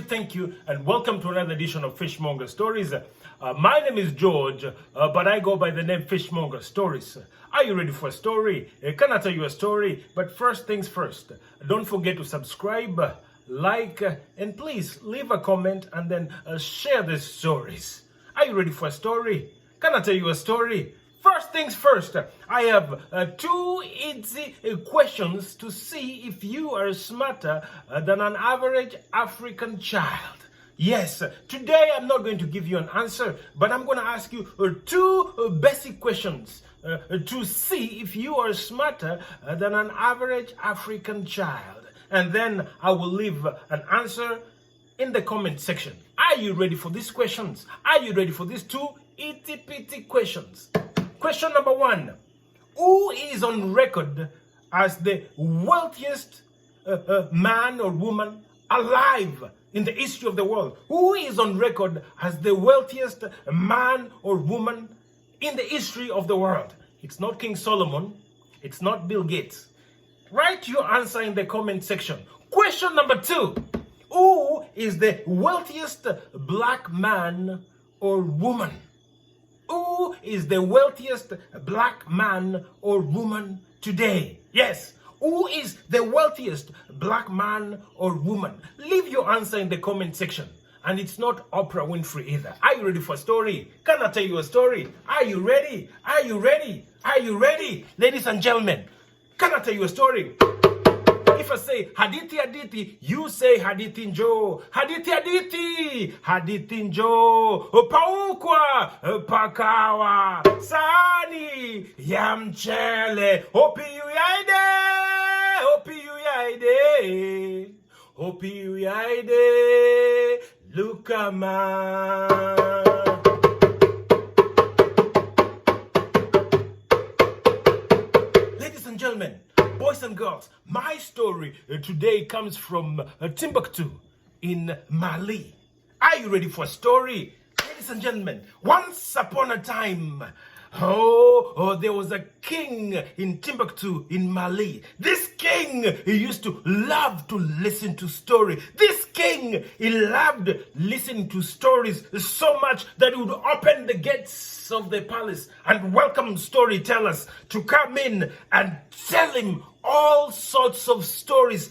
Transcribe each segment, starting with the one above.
Thank you, and welcome to another edition of Fishmonger Stories. My name is George, but I go by the name Fishmonger Stories. Are you ready for a story? Can I tell you a story? But first things first, don't forget to subscribe, like, and please leave a comment and then share the stories. Are you ready for a story? Can I tell you a story? First things first, I have two easy questions to see if you are smarter than an average African child. Yes, today I'm not going to give you an answer, but I'm going to ask you two basic questions to see if you are smarter than an average African child. And then I will leave an answer in the comment section. Are you ready for these questions? Are you ready for these two itty-bitty questions? Question number one, who is on record as the wealthiest man or woman alive in the history of the world? Who is on record as the wealthiest man or woman in the history of the world? It's not King Solomon. It's not Bill Gates. Write your answer in the comment section. Question number two, who is the wealthiest black man or woman? Who is the wealthiest black man or woman today? Yes, who is the wealthiest black man or woman? Leave your answer in the comment section. And it's not Oprah Winfrey either. Are you ready for a story? Can I tell you a story? Are you ready? Are you ready? Are you ready? Ladies and gentlemen, can I tell you a story? If I say hadithi hadithi, you say hadithi njo. Hadithi hadithi, hadithi njo. Paukwa, pakawa, sani, ya mchele. Hopi uyaide, hopi uyaide, hopi uyaide, lukama. Ladies and gentlemen, boys and girls, my story today comes from Timbuktu in Mali. Are you ready for a story? Ladies and gentlemen, once upon a time, there was a king in Timbuktu in Mali. This king, he used to love to listen to stories. This king, he loved listening to stories so much that he would open the gates of the palace and welcome storytellers to come in and tell him all sorts of stories.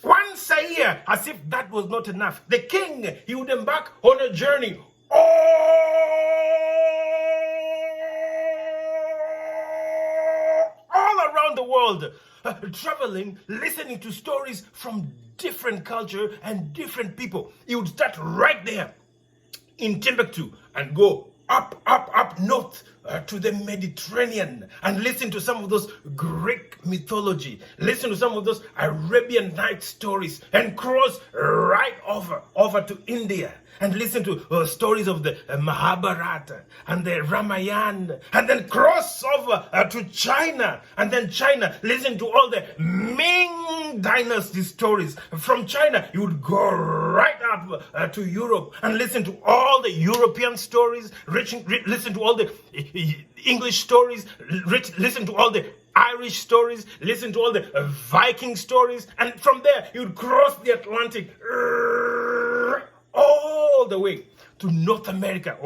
Once a year, as if that was not enough, the king, he would embark on a journey all around the world, traveling, listening to stories from different culture and different people. He would start right there in Timbuktu and go up north to the Mediterranean and listen to some of those Greek mythology, listen to some of those Arabian Night stories, and cross right over to India and listen to stories of the Mahabharata and the Ramayana, and then cross over to China, and then China, listen to all the Ming Dynasty stories. From China, you would go right up to Europe and listen to all the European stories, listen to all the English stories, listen to all the Irish stories, listen to all the Viking stories, and from there, you would cross the Atlantic all the way to North America.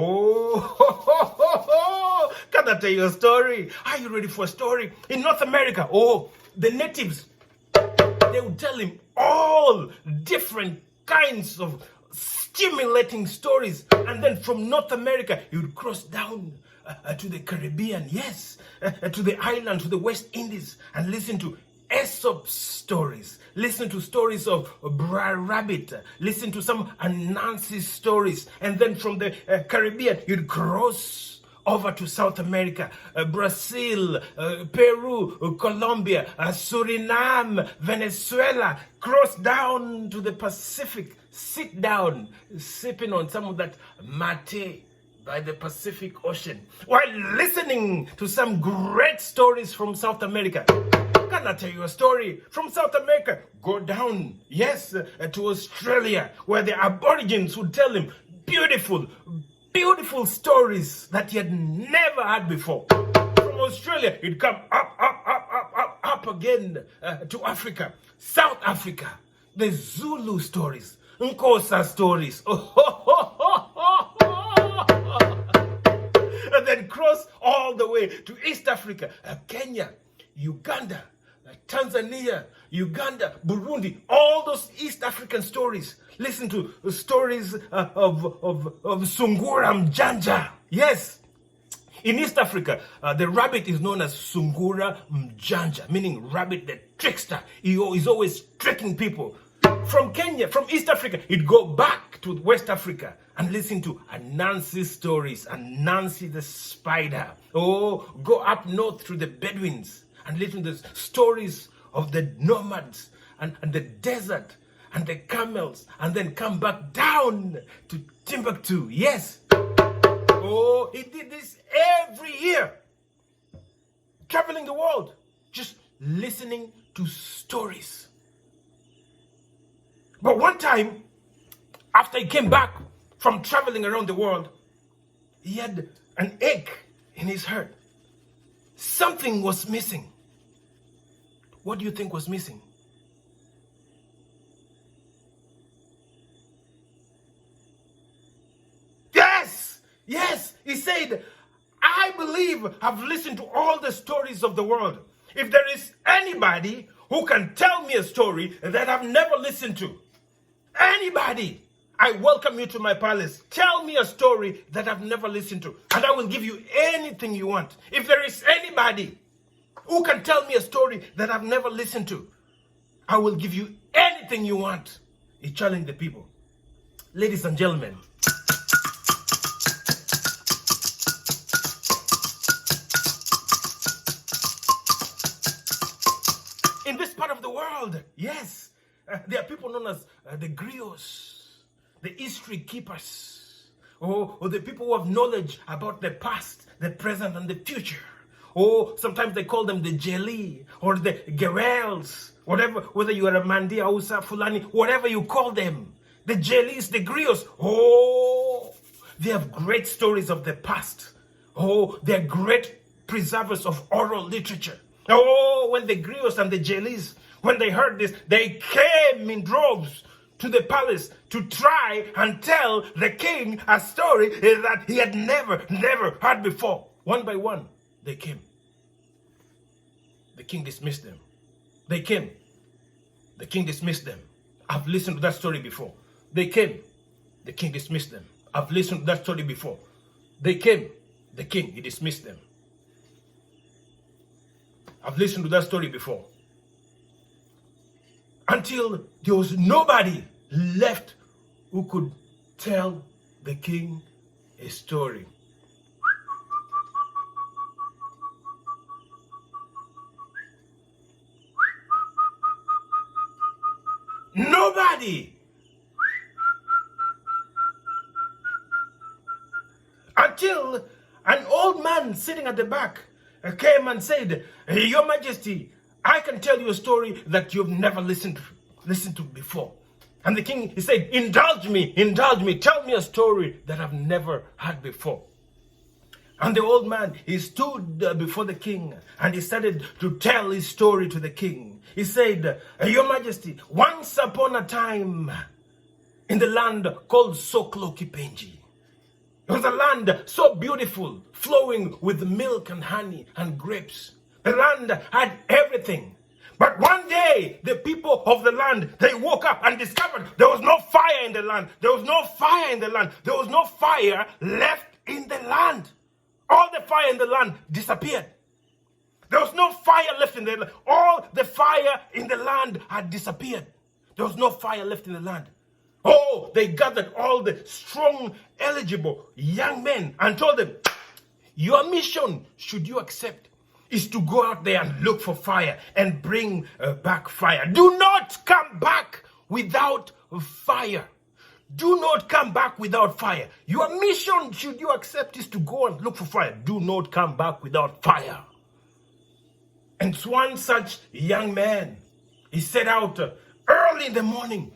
Can I tell you a story? Are you ready for a story? In North America, the natives, they would tell him all different kinds of stimulating stories. And then from North America, he would cross down to the Caribbean, yes, to the island, to the West Indies, and listen to Aesop's stories, listen to stories of Brer Rabbit, listen to some Anansi stories, and then from the Caribbean, you'd cross over to South America, Brazil, Peru, Colombia, Suriname, Venezuela, cross down to the Pacific, sit down, sipping on some of that mate by the Pacific Ocean, while listening to some great stories from South America. Can I tell you a story from South America? Go down, yes, to Australia, where the Aborigines would tell him beautiful, beautiful stories that he had never had before. From Australia, he'd come up again to Africa, South Africa, the Zulu stories, Nkosa stories, and then cross all the way to East Africa, Kenya, Uganda, Tanzania, Uganda, Burundi, all those East African stories. Listen to the stories of Sungura Mjanja. Yes, in East Africa, the rabbit is known as Sungura Mjanja, meaning rabbit the trickster. He is always tricking people. From Kenya, from East Africa, he'd go back to West Africa and listen to Anansi's stories, Anansi the spider. Oh, go up north to the Bedouins and listen to the stories of the nomads and the desert and the camels, and then come back down to Timbuktu. Yes. Oh, he did this every year. Traveling the world, just listening to stories. But one time, after he came back from traveling around the world, he had an ache in his heart. Something was missing. What do you think was missing? Yes, he said, I believe I've listened to all the stories of the world. If there is anybody who can tell me a story that I've never listened to, anybody, I welcome you to my palace. Tell me a story that I've never listened to, and I will give you anything you want. If there is anybody who can tell me a story that I've never listened to, I will give you anything you want. He challenged the people. Ladies and gentlemen, in this part of the world, yes, there are people known as the Griots, the history keepers, or the people who have knowledge about the past, the present, and the future. Or sometimes they call them the Jeli or the Gerels, whatever, whether you are a Mandi, Hausa, Fulani, whatever you call them. The Jelis, the Griots, oh, they have great stories of the past. Oh, they're great preservers of oral literature. Oh, when the Griots and the Jelis, when they heard this, they came in droves to the palace to try and tell the king a story that he had never heard before. One by one, they came. The king dismissed them. They came. The king dismissed them. I've listened to that story before. They came. The king dismissed them. I've listened to that story before. They came. The king, he dismissed them. I've listened to that story before. Until there was nobody left who could tell the king a story. Nobody! Until an old man sitting at the back came and said, Your Majesty, I can tell you a story that you've never listened to before. And the king, he said, indulge me, tell me a story that I've never heard before. And the old man, he stood before the king and he started to tell his story to the king. He said, Your Majesty, once upon a time in the land called Soklo Kipenji, it was a land so beautiful, flowing with milk and honey and grapes. The land had everything. But one day, the people of the land, they woke up and discovered there was no fire in the land. There was no fire in the land. There was no fire left in the land. All the fire in the land disappeared. There was no fire left in the land. All the fire in the land had disappeared. There was no fire left in the land. Oh, they gathered all the strong, eligible young men and told them, your mission, should you accept, is to go out there and look for fire and bring back fire. Do not come back without fire. Do not come back without fire. Your mission, should you accept, is to go and look for fire. Do not come back without fire. And one such young man, he set out early in the morning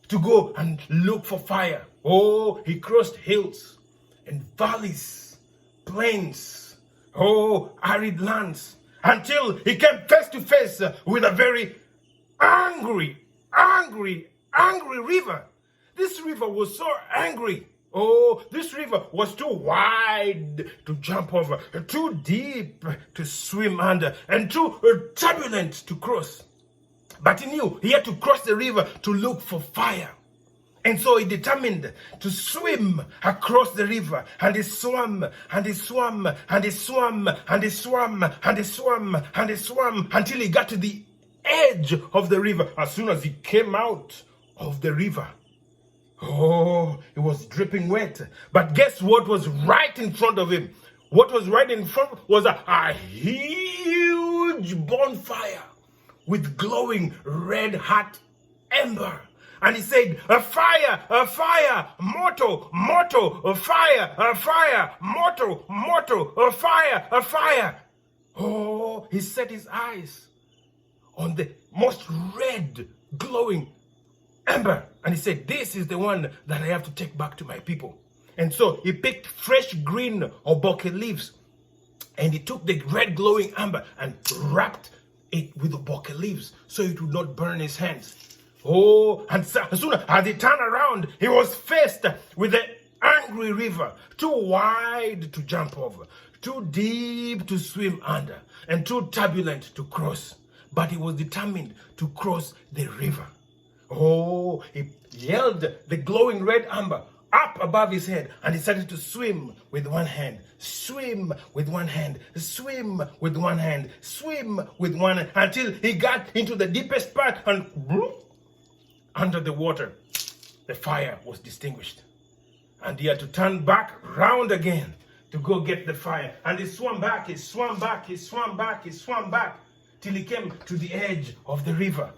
to go and look for fire. Oh, he crossed hills and valleys, plains, arid lands, until he came face to face with a very angry river. This river was so angry. Oh, this river was too wide to jump over, too deep to swim under, and too turbulent to cross. But he knew he had to cross the river to look for fire. And so he determined to swim across the river. And he swam, and he swam, and he swam, and he swam, and he swam, and he swam, until he got to the edge of the river. As soon as he came out of the river, oh, it was dripping wet. But guess what was right in front of him? What was right in front was a huge bonfire with glowing red hot ember. And he said, a fire, mortal, a fire, mortal, a fire. Oh, he set his eyes on the most red, glowing ember. And he said, this is the one that I have to take back to my people. And so he picked fresh green oboke leaves, and he took the red glowing ember and wrapped it with oboke leaves so it would not burn his hands. Oh, and so, as soon as he turned around, he was faced with the angry river, too wide to jump over, too deep to swim under, and too turbulent to cross. But he was determined to cross the river. Oh, he held the glowing red amber up above his head, and he started to swim with one hand, swim with one hand, swim with one hand, swim with one hand, until he got into the deepest part, and under the water, the fire was extinguished. And he had to turn back round again to go get the fire. And he swam back, he swam back, he swam back, he swam back, till he came to the edge of the river.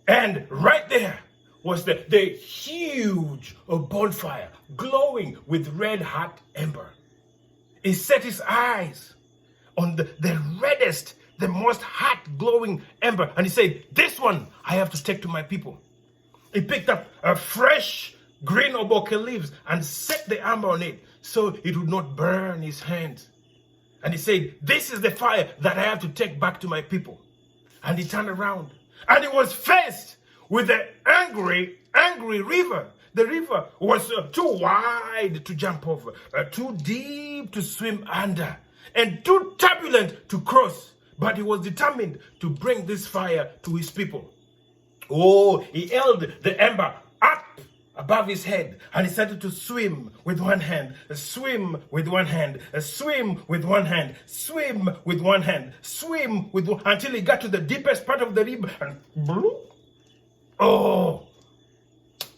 And right there was the huge bonfire glowing with red hot ember. He set his eyes on the reddest, the most hot glowing ember, and he said, this one I have to take to my people. He picked up a fresh green oboke leaves and set the amber on it so it would not burn his hands. And he said, this is the fire that I have to take back to my people. And he turned around, and he was faced with the angry river. The river was too wide to jump over, too deep to swim under, and too turbulent to cross. But he was determined to bring this fire to his people. Oh, he held the ember up above his head, and he started to swim with one hand, swim with one hand, swim with one hand, swim with one hand, swim with one, until he got to the deepest part of the river, and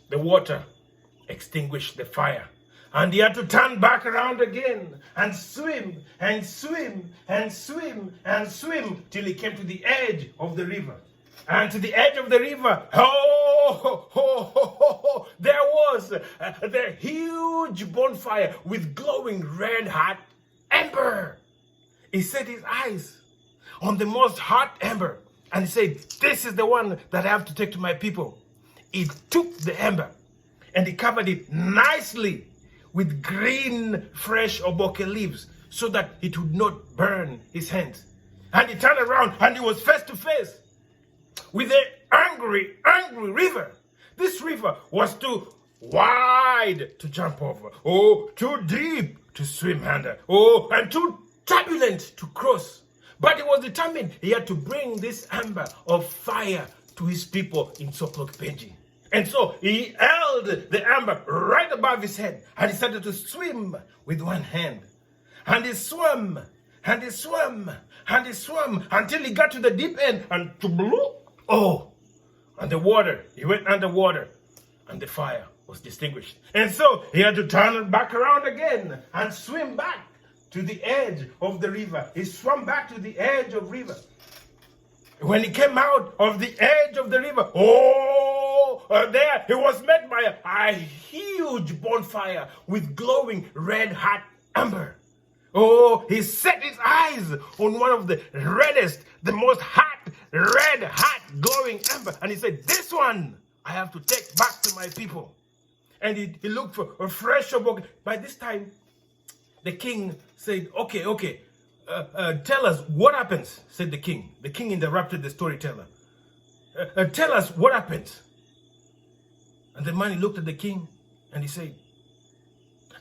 the water extinguished the fire. And he had to turn back around again and swim and swim and swim and swim till he came to the edge of the river. And to the edge of the river, there was the huge bonfire with glowing red hot ember. He set his eyes on the most hot ember, and he said, this is the one that I have to take to my people. He took the ember and he covered it nicely with green, fresh oboke leaves so that it would not burn his hands. And he turned around and he was face to face with the angry river. This river was too wide to jump over, too deep to swim under, and too turbulent to cross. But he was determined he had to bring this amber of fire to his people in Soklokpeji. And so he held the amber right above his head, and he started to swim with one hand. And he swam, and he swam, and he swam until he got to the deep end, and and the water, he went underwater, and the fire was extinguished. And so he had to turn back around again and swim back to the edge of the river. He swam back to the edge of the river. When he came out of the edge of the river, there he was met by a huge bonfire with glowing red hot amber. Oh, he set his eyes on one of the reddest, the most hot, red, hot, glowing ember. And he said, this one I have to take back to my people. And he looked for a fresh book. By this time, the king said, okay, tell us what happens, said the king. The king interrupted the storyteller. Tell us what happens. And the man, he looked at the king and he said,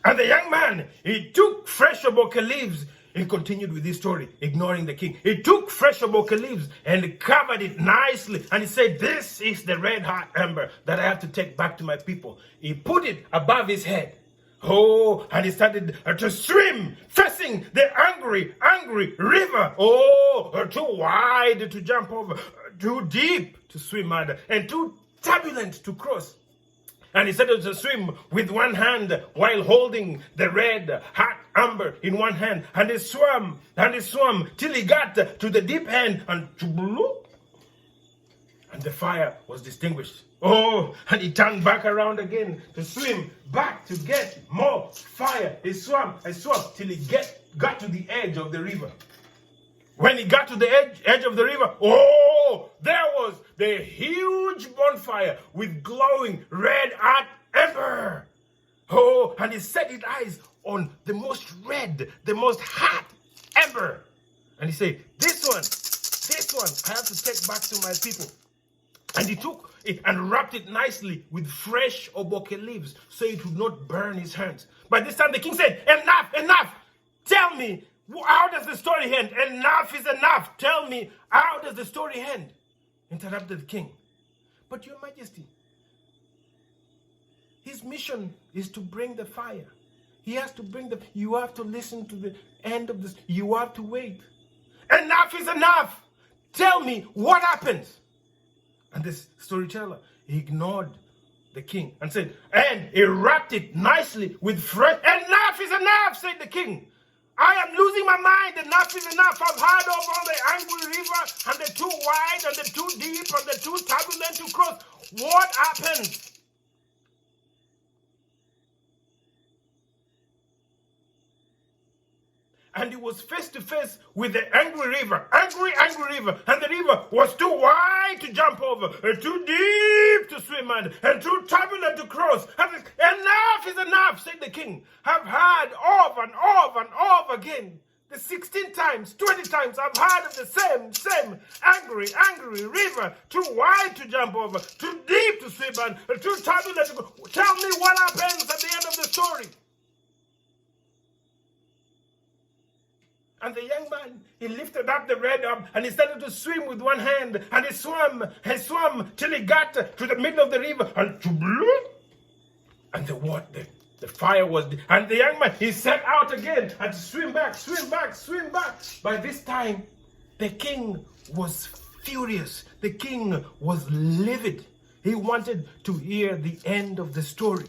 and the young man, he took fresh oboka leaves. He continued with this story, ignoring the king. He took fresh oboka leaves and covered it nicely. And he said, this is the red hot ember that I have to take back to my people. He put it above his head. Oh, and he started to swim, facing the angry river. Oh, too wide to jump over, too deep to swim under, and too turbulent to cross. And he started to swim with one hand while holding the red hot amber in one hand. And he swam till he got to the deep end, and the fire was extinguished. Oh, and he turned back around again to swim back to get more fire. He swam till he got to the edge of the river. When he got to the edge of the river, oh, there was the huge bonfire with glowing red hot ember. Oh, and he set his eyes on the most red, the most hot ember. And he said, this one, I have to take back to my people. And he took it and wrapped it nicely with fresh oboke leaves so it would not burn his hands. By this time, the king said, enough. Tell me, how does the story end? Enough is enough. Tell me, how does the story end? Interrupted the king. But your majesty, his mission is to bring the fire. He has to bring you have to listen to the end of this. You have to wait. Enough is enough. Tell me what happens. And this storyteller, he ignored the king and said, and he wrapped it nicely with fresh. Enough is enough, said the king. I am losing my mind. Enough is enough. I've heard of all the angry river and the too wide and the too deep and the too turbulent to cross. What happens? And he was face to face with the angry river, angry river. And the river was too wide to jump over, and too deep to swim under, and too turbulent to cross. And enough is enough, said the king. I've heard over and over again. The 16 times, 20 times, I've heard of the same angry river, too wide to jump over, too deep to swim under, too turbulent to go. Tell me what happens at the end of the story. And the young man, he lifted up the red arm and he started to swim with one hand. And he swam till he got to the middle of the river. And the fire was, and the young man, he set out again and swim back. By this time, the king was furious. The king was livid. He wanted to hear the end of the story.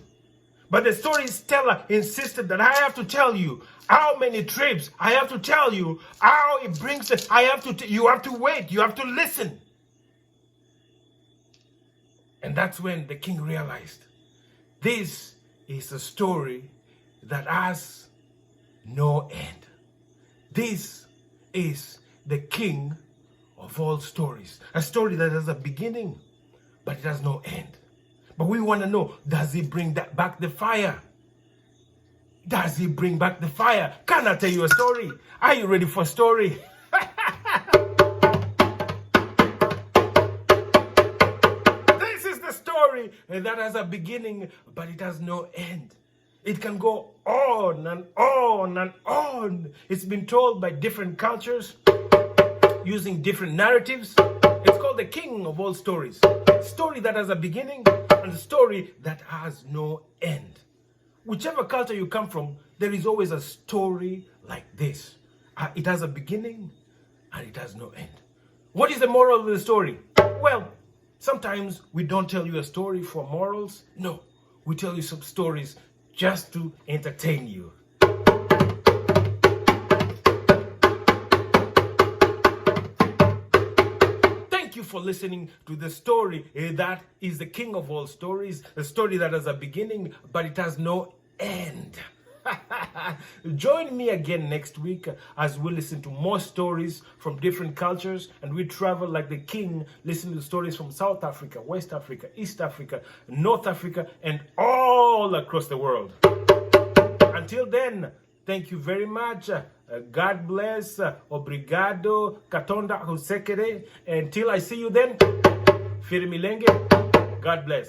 But the storyteller insisted that I have to tell you how many trips. I have to tell you how it brings it. You have to wait. You have to listen. And that's when the king realized this is a story that has no end. This is the king of all stories. A story that has a beginning, but it has no end. But we want to know, does he bring back the fire? Does he bring back the fire? Can I tell you a story? Are you ready for a story? This is the story that has a beginning, but it has no end. It can go on and on and on. It's been told by different cultures, using different narratives. It's called the king of all stories. A story that has a beginning and a story that has no end. Whichever culture you come from, there is always a story like this. It has a beginning and it has no end. What is the moral of the story? Well, sometimes we don't tell you a story for morals. No, we tell you some stories just to entertain you. Thank you for listening to the story that is the king of all stories, a story that has a beginning, but it has no end. Join me again next week as we listen to more stories from different cultures and we travel like the king, listening to stories from South Africa, West Africa, East Africa, North Africa, and all across the world. Until then, thank you very much. God bless. Obrigado. Katonda Husekere. Until I see you then, Firimilenge. God bless.